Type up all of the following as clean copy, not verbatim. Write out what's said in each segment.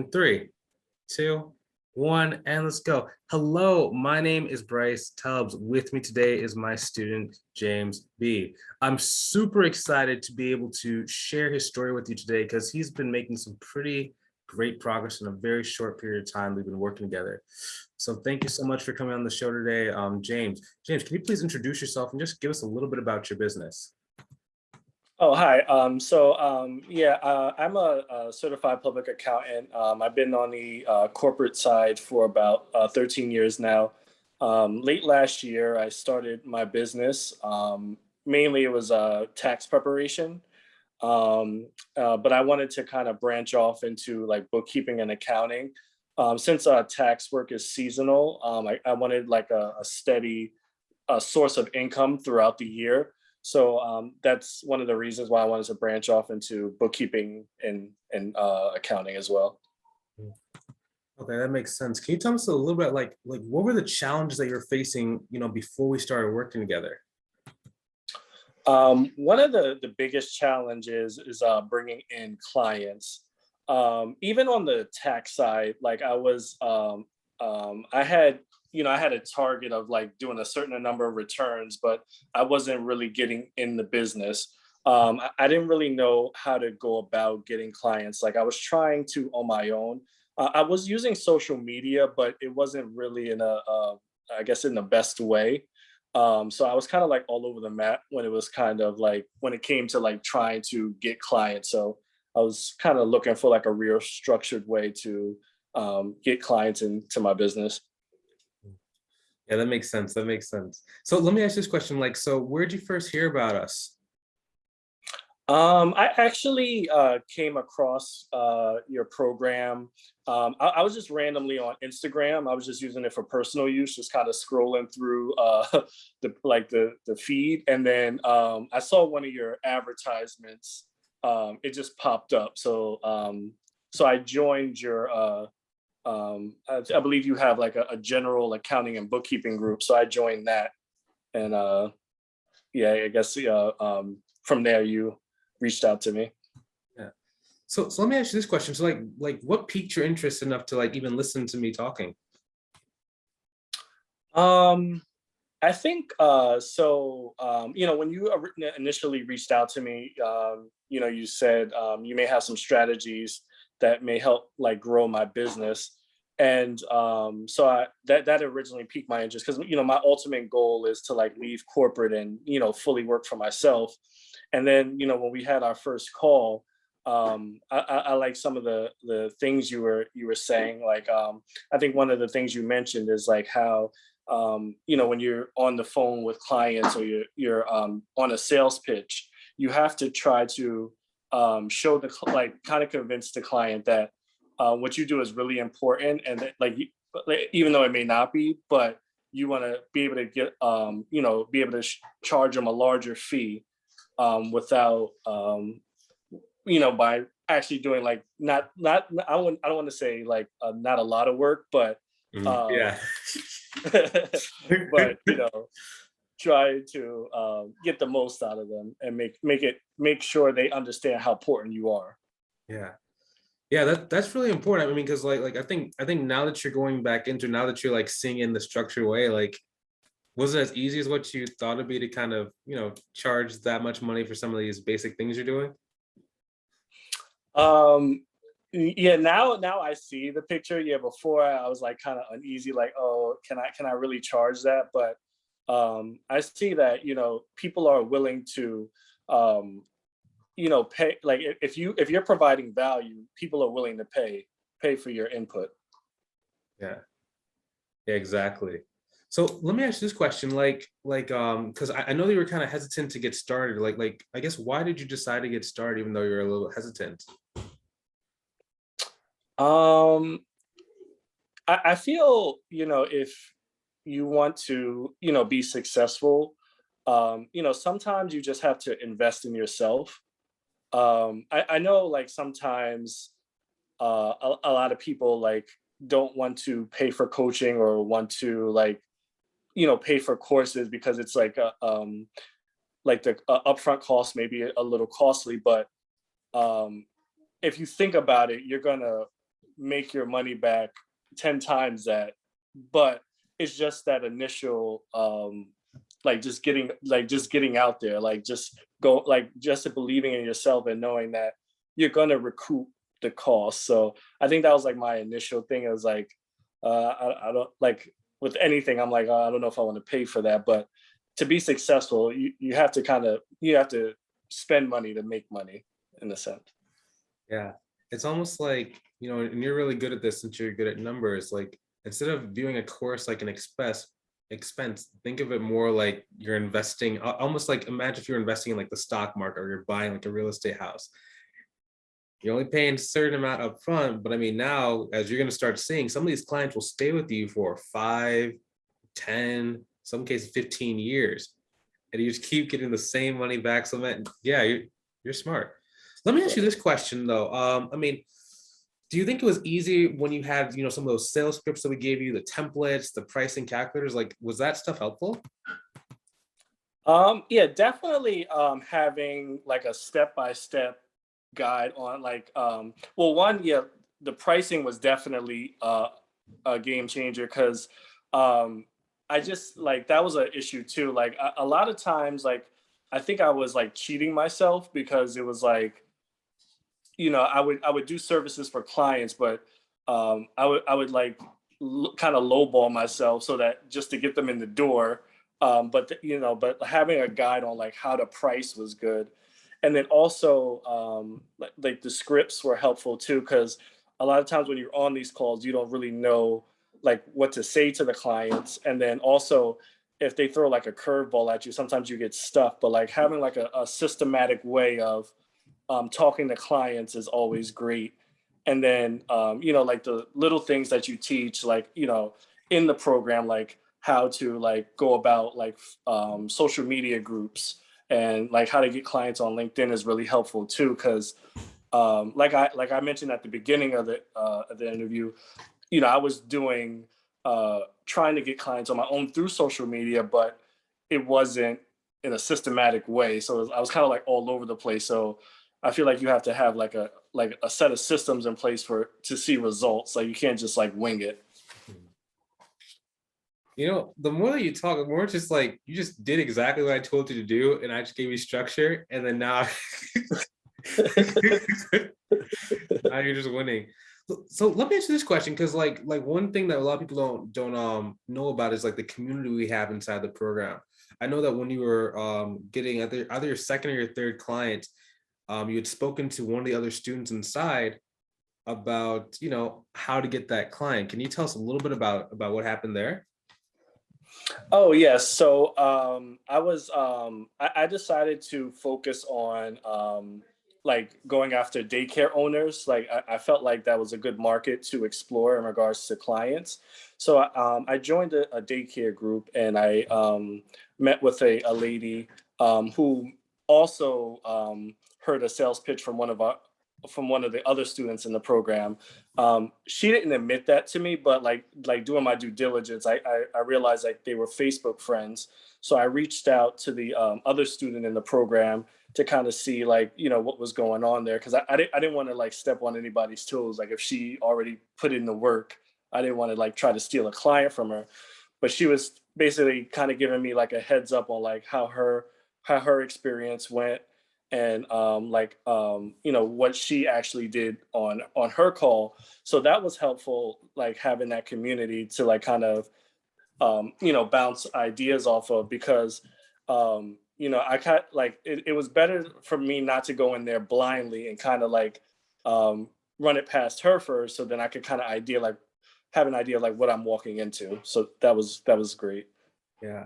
Three, two, one, and let's go. Hello, my name is Bryce Tubbs. With me today is my student, James B. I'm super excited to be able to share his story with you today because he's been making some pretty great progress in a very short period of time we've been working together. So thank you so much for coming on the show today, James. James, can you please introduce yourself and just give us a little bit about your business? Oh, hi. I'm a certified public accountant. I've been on the corporate side for about 13 years now. Late last year, I started my business. Mainly, it was tax preparation, but I wanted to kind of branch off into like bookkeeping and accounting. Since tax work is seasonal, I wanted like a steady source of income throughout the year. So that's one of the reasons why I wanted to branch off into bookkeeping and accounting as well. Okay, that makes sense. Can you tell us a little bit like what were the challenges that you're facing, before we started working together? One of the biggest challenges is bringing in clients. Even on the tax side, like I had a target of like doing a certain number of returns, but I wasn't really getting in the business. I didn't really know how to go about getting clients. Like I was trying to on my own. I was using social media, but it wasn't really I guess in the best way. So I was kind of like all over the map when it was kind of like when it came to like trying to get clients. So I was kind of looking for like a real structured way to get clients into my business. Yeah, that makes sense. That makes sense. So let me ask this question. So where'd you first hear about us? I actually came across your program. I was just randomly on Instagram. I was just using it for personal use, just kind of scrolling through the feed, and then I saw one of your advertisements. It just popped up, so I joined your. I believe you have like a general accounting and bookkeeping group, so I joined that, and I guess from there you reached out to me. Yeah. So let me ask you this question. So what piqued your interest enough to like even listen to me talking? I think when you initially reached out to me, you said you may have some strategies that may help like grow my business. And that originally piqued my interest because my ultimate goal is to like leave corporate and fully work for myself. And then when we had our first call, I like some of the things you were saying. Like I think one of the things you mentioned is like how when you're on the phone with clients or you're on a sales pitch, you have to try to show kind of convince the client that what you do is really important, and that, even though it may not be, but you want to be able to get be able to charge them a larger fee without by actually doing like not I don't want to say like not a lot of work, but Yeah. but try to get the most out of them and make sure they understand how important you are. Yeah, that's really important. I mean, because I think now that you're going back into, now that you're like seeing in the structured way, like was it as easy as what you thought it'd be to kind of charge that much money for some of these basic things you're doing? Yeah, now I see the picture. Yeah, before I was like kind of uneasy, like, oh, can I really charge that? But I see that people are willing to pay. Like if you're providing value, people are willing to pay for your input. Yeah, exactly. So let me ask you this question, because I know that you were kind of hesitant to get started. I guess why did you decide to get started even though you're a little hesitant? I feel if you want to be successful, sometimes you just have to invest in yourself. I know like sometimes a lot of people like don't want to pay for coaching or want to like pay for courses because it's like the upfront cost may be a little costly, but if you think about it, you're gonna make your money back 10 times that, but it's just that initial just getting out there, like just go, like just believing in yourself and knowing that you're gonna recoup the cost. So I think that was like my initial thing. It was like I don't like, with anything, I'm like, I don't know if I want to pay for that. But to be successful, you have to you have to spend money to make money, in a sense. Yeah. It's almost like, and you're really good at this since you're good at numbers. Like instead of viewing a course like an expense, think of it more like you're investing, almost like imagine if you're investing in like the stock market or you're buying like a real estate house. You're only paying a certain amount up front, but I mean, now as you're going to start seeing, some of these clients will stay with you for 5, 10, some cases 15 years, and you just keep getting the same money back. So that, yeah, you're smart. Let me ask you this question though. I mean, do you think it was easy when you had, some of those sales scripts that we gave you, the templates, the pricing calculators? Like, was that stuff helpful? Yeah, definitely having like a step-by-step guide on like well, one, yeah, the pricing was definitely a game changer, because I just like, that was an issue too. Like a lot of times, like I think I was like cheating myself, because it was like, I would do services for clients, but I would like kind of lowball myself so that just to get them in the door. But having a guide on like how to price was good, and then also like the scripts were helpful too, because a lot of times when you're on these calls, you don't really know like what to say to the clients, and then also if they throw like a curveball at you, sometimes you get stuck. But like having like a systematic way of talking to clients is always great. And then, like the little things that you teach, like, in the program, like how to like go about like social media groups, and like how to get clients on LinkedIn is really helpful too. Cause like I mentioned at the beginning of the interview, I was doing, trying to get clients on my own through social media, but it wasn't in a systematic way. So I was kind of like all over the place. So I feel like you have to have like a set of systems in place for to see results. Like you can't just like wing it. The more that you talk, the more it's just like you just did exactly what I told you to do, and I just gave you structure, and then now, now you're just winning. So let me answer this question, because like one thing that a lot of people don't know about is like the community we have inside the program. I know that when you were getting either your second or your third client, you had spoken to one of the other students inside about how to get that client. Can you tell us a little bit about what happened there? Oh yes. So I decided to focus on like going after daycare owners. Like I felt like that was a good market to explore in regards to clients. So I joined a daycare group, and I met with a lady who also heard a sales pitch from one of the other students in the program. She didn't admit that to me, but like doing my due diligence, I realized like they were Facebook friends. So I reached out to the other student in the program to kind of see like what was going on there, because I didn't want to like step on anybody's toes. Like if she already put in the work, I didn't want to like try to steal a client from her. But she was basically kind of giving me like a heads up on like how her experience went, and what she actually did on her call. So that was helpful, like having that community to like kind of bounce ideas off of, because I kind like it was better for me not to go in there blindly and kind of like run it past her first, so then I could kind of have an idea of like what I'm walking into. So that was great. Yeah.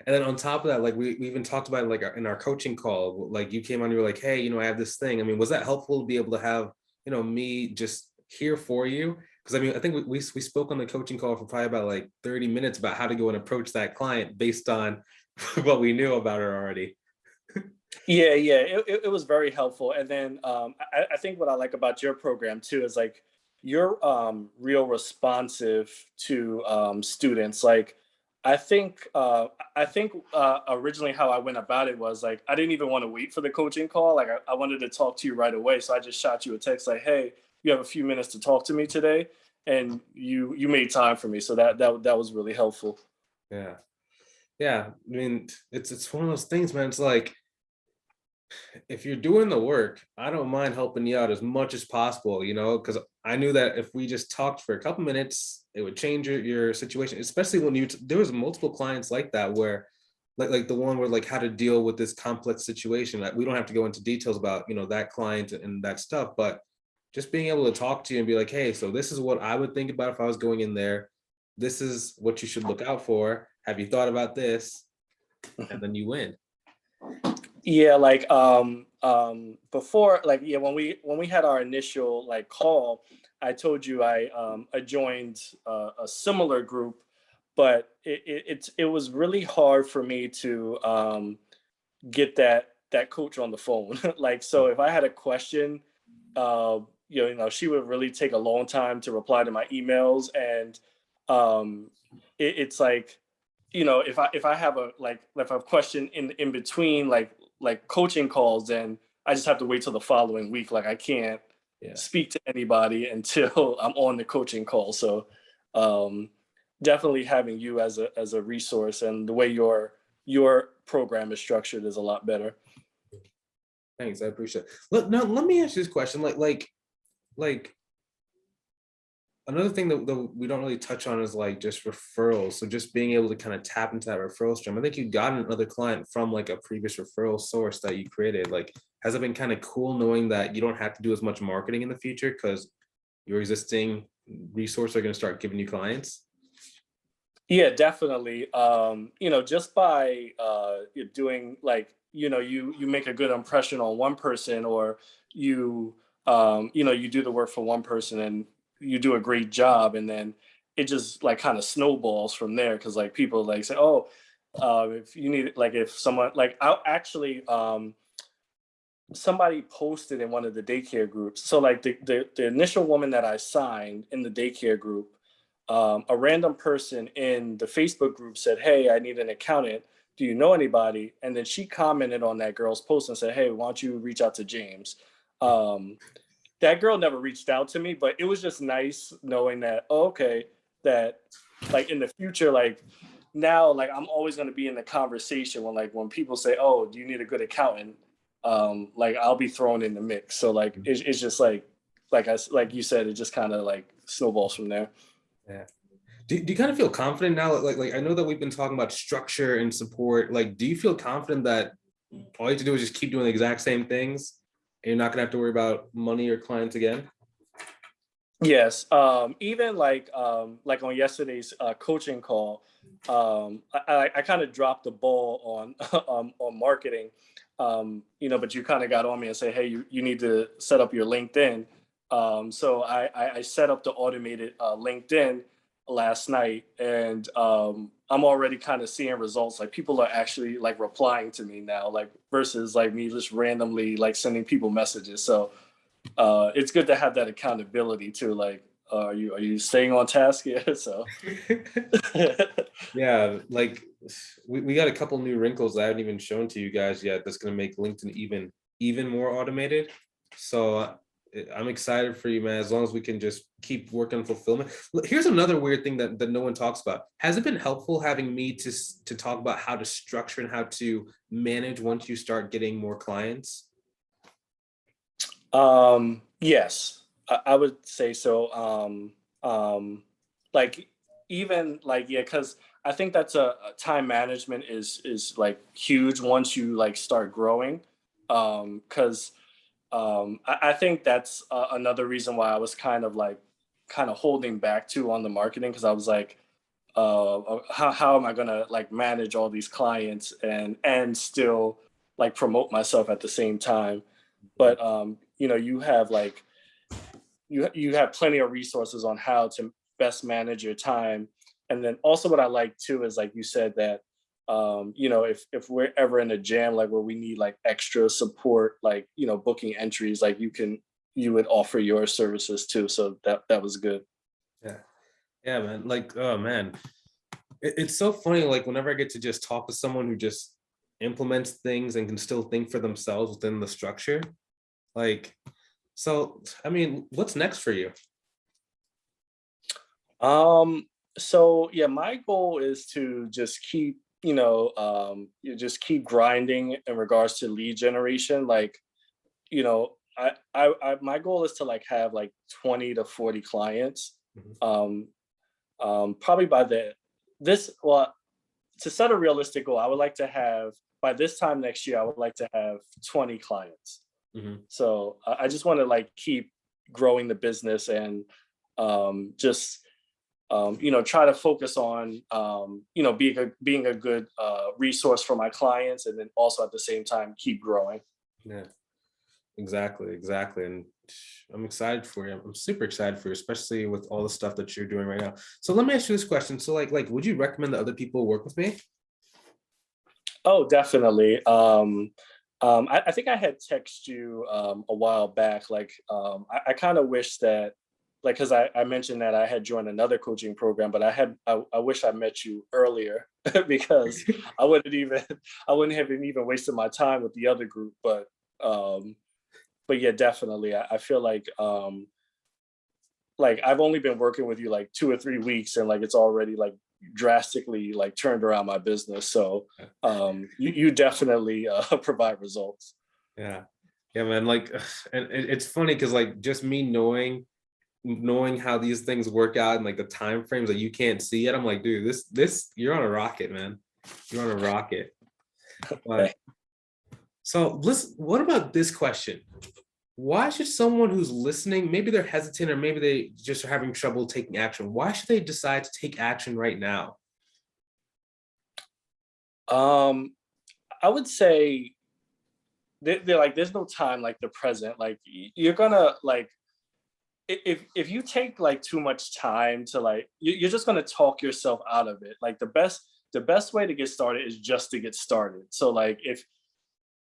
And then on top of that, like we even talked about it, like in our coaching call, like you came on, you were like, hey, I have this thing. I mean, was that helpful to be able to have, me just here for you? Because I mean, I think we spoke on the coaching call for probably about like 30 minutes about how to go and approach that client based on what we knew about her already. Yeah, it was very helpful. And then I think what I like about your program too is like you're real responsive to students. Like I think originally how I went about it was like I didn't even want to wait for the coaching call. Like I wanted to talk to you right away, so I just shot you a text like, "Hey, you have a few minutes to talk to me today, and you made time for me, so that was really helpful. Yeah. Yeah. I mean, it's one of those things, man. It's like, if you're doing the work, I don't mind helping you out as much as possible, because I knew that if we just talked for a couple minutes, it would change your situation, especially when there was multiple clients like that where like the one where like how to deal with this complex situation. Like, we don't have to go into details about, that client and that stuff, but just being able to talk to you and be like, hey, so this is what I would think about if I was going in there. This is what you should look out for. Have you thought about this? And then you win. Yeah, like before, like, yeah, when we had our initial like call, I told you I joined a similar group, but it was really hard for me to get that coach on the phone. Like, so if I had a question, uh, she would really take a long time to reply to my emails, and it's like, if I have if I have a question in between like coaching calls, then I just have to wait till the following week. Like, I can't Yeah. speak to anybody until I'm on the coaching call. So um, definitely having you as a resource, and the way your program is structured is a lot better. Thanks, I appreciate it. Now let me ask you this question. Like another thing that we don't really touch on is like just referrals. So just being able to kind of tap into that referral stream. I think you got another client from like a previous referral source that you created. Like, has it been kind of cool knowing that you don't have to do as much marketing in the future because your existing resources are going to start giving you clients? Yeah, definitely. Just by doing, like, you make a good impression on one person, or you do the work for one person and you do a great job, and then it just like kind of snowballs from there, because like people like say, oh, if you need, like, if someone, like, I actually somebody posted in one of the daycare groups. So like the initial woman that I signed in the daycare group, a random person in the Facebook group said, hey, I need an accountant. Do you know anybody? And then she commented on that girl's post and said, hey, why don't you reach out to James? Um, that girl never reached out to me, but it was just nice knowing that, oh, okay, that like in the future, like now, like I'm always going to be in the conversation when people say, oh, do you need a good accountant? Like I'll be thrown in the mix. So like it's just like you said, it just kind of like snowballs from there. Yeah. Do you kind of feel confident now? Like I know that we've been talking about structure and support. Like, do you feel confident that all you have to do is just keep doing the exact same things and you're not gonna have to worry about money or clients again? Yes. Even like on yesterday's coaching call, I kind of dropped the ball on on marketing. But you kind of got on me and say, hey, you need to set up your LinkedIn. So I set up the automated LinkedIn last night, and I'm already kind of seeing results. Like, people are actually like replying to me now, like, versus like me just randomly like sending people messages. So it's good to have that accountability too. Like, are you staying on task? Yeah. So Yeah, like we got a couple new wrinkles that I haven't even shown to you guys yet that's gonna make LinkedIn even more automated. So I'm excited for you, man. As long as we can just keep working on fulfillment. Here's another weird thing that no one talks about. Has it been helpful having me to talk about how to structure and how to manage once you start getting more clients? yes, I would say so. Like, even like, yeah, because I think that's a time management is like huge once you like start growing. Because I think that's another reason why I was kind of holding back too on the marketing, because I was like, how am I gonna like manage all these clients and still like promote myself at the same time? But you have like you have plenty of resources on how to best manage your time. And then also what I like too is, like you said, that if we're ever in a jam, like where we need like extra support, like booking entries, like you would offer your services too. So that was good. Yeah. Yeah, man. Like, oh man. It's so funny, like whenever I get to just talk to someone who just implements things and can still think for themselves within the structure, like So, I mean, what's next for you? So yeah, my goal is to just keep, just keep grinding in regards to lead generation. Like, my goal is to like have like 20 to 40 clients. Mhm. Um, Probably by well, to set a realistic goal, I would like to have by this time next year, I would like to have 20 clients. Mhm. So I just want to like keep growing the business and just try to focus on being a good resource for my clients, and then also at the same time keep growing. Yeah, exactly, exactly. And I'm excited for you. I'm super excited for you, especially with all the stuff that you're doing right now. So let me ask you this question. So would you recommend that other people work with me? Oh, definitely. I think I had texted you a while back. Like, I kind of wish that, like, because I mentioned that I had joined another coaching program, but I wish I met you earlier because I wouldn't even I wouldn't have even wasted my time with the other group. Um, but yeah, definitely. I feel like I've only been working with you like 2 or 3 weeks, and like it's already like drastically like turned around my business. So you definitely provide results. Yeah. Yeah, man. Like, and it's funny because like just me knowing how these things work out and like the time frames that you can't see it, I'm like, dude, this you're on a rocket, man. You're on a rocket. But so listen, what about this question? Why should someone who's listening, maybe they're hesitant or maybe they just are having trouble taking action, why should they decide to take action right now? um, I would say they're like there's no time like the present. Like you're gonna like if you take like too much time to like you're just gonna talk yourself out of it. Like the best way to get started is just to get started. So like if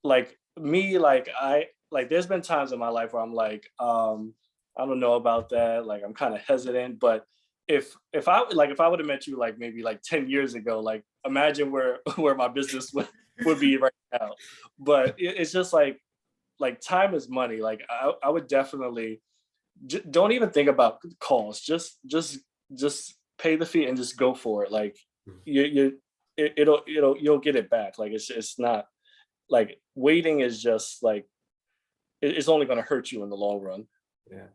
like me, like I like there's been times in my life where I'm like, I don't know about that. Like I'm kind of hesitant. But if I would have met you like maybe like 10 years ago, like imagine where where my business would be right now. But it's just like time is money. Like I would definitely don't even think about calls. Just pay the fee and just go for it. Like you it'll you'll get it back. Like it's not like waiting is just like it's only going to hurt you in the long run. Yeah.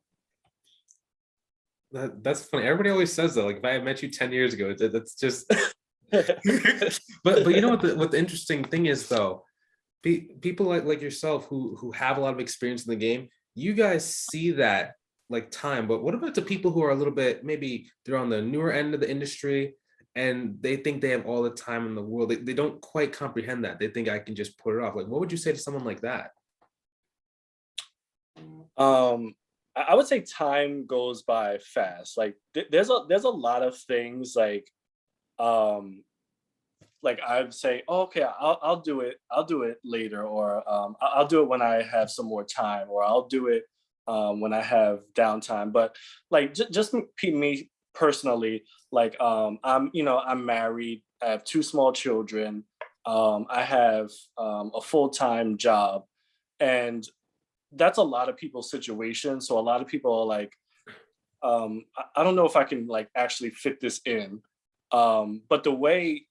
That's funny. Everybody always says that. Like if I had met you 10 years ago, that's just but you know what the interesting thing is though, people like yourself who have a lot of experience in the game, you guys see that like time. But what about the people who are a little bit, maybe they're on the newer end of the industry and they think they have all the time in the world. They don't quite comprehend that. They think I can just put it off. Like what would you say to someone like that? um I would say time goes by fast. Like there's a lot of things um like I'd say, oh, okay, I'll do it. I'll do it later, or I'll do it when I have some more time, or I'll do it when I have downtime. But like just me personally, like I'm married. I have two small children. I have a full time job, and that's a lot of people's situation. So a lot of people are like, I don't know if I can like actually fit this in. But the way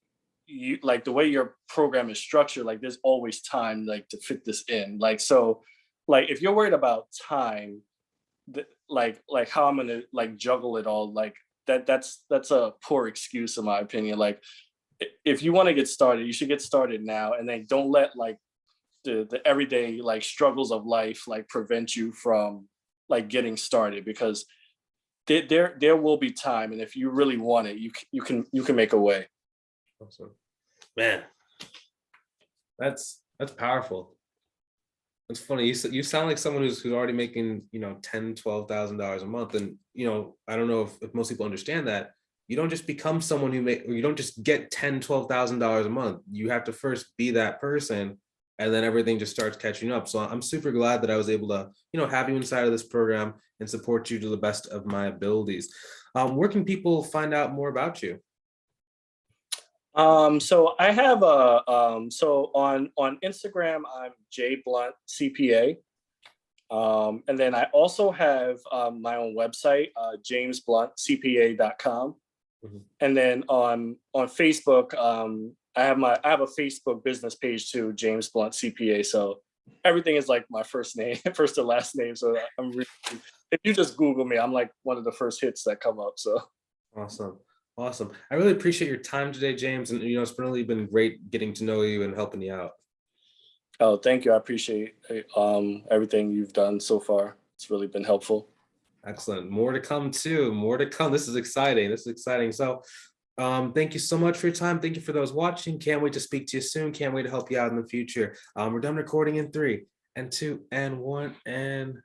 your program is structured, like there's always time like to fit this in. Like so, like if you're worried about time, like how I'm gonna like juggle it all, like that's a poor excuse in my opinion. Like if you want to get started, you should get started now, and then don't let like the everyday like struggles of life like prevent you from like getting started, because there will be time, and if you really want it, you can make a way. Awesome. Man, that's powerful. It's funny. You sound like someone who's already making, 10, $12,000 a month. And, I don't know if most people understand that you don't just become someone or you don't just get 10, $12,000 a month. You have to first be that person, and then everything just starts catching up. So I'm super glad that I was able to, have you inside of this program and support you to the best of my abilities. Where can people find out more about you? So I have so on Instagram I'm J Blunt CPA. And then I also have my own website, jamesbluntcpa.com. Mhm. And then on Facebook, I have a Facebook business page too, James Blunt CPA. So everything is like my first name, first to last name. So I'm really, if you just Google me, I'm like one of the first hits that come up. So Awesome. Awesome. I really appreciate your time today, James. And it's really been great getting to know you and helping you out. oh, thank you. I appreciate everything you've done so far. It's really been helpful. Excellent. More to come too. More to come. This is exciting. This is exciting. So thank you so much for your time. Thank you for those watching. Can't wait to speak to you soon. Can't wait to help you out in the future. We're done recording in 3 and 2 and 1 and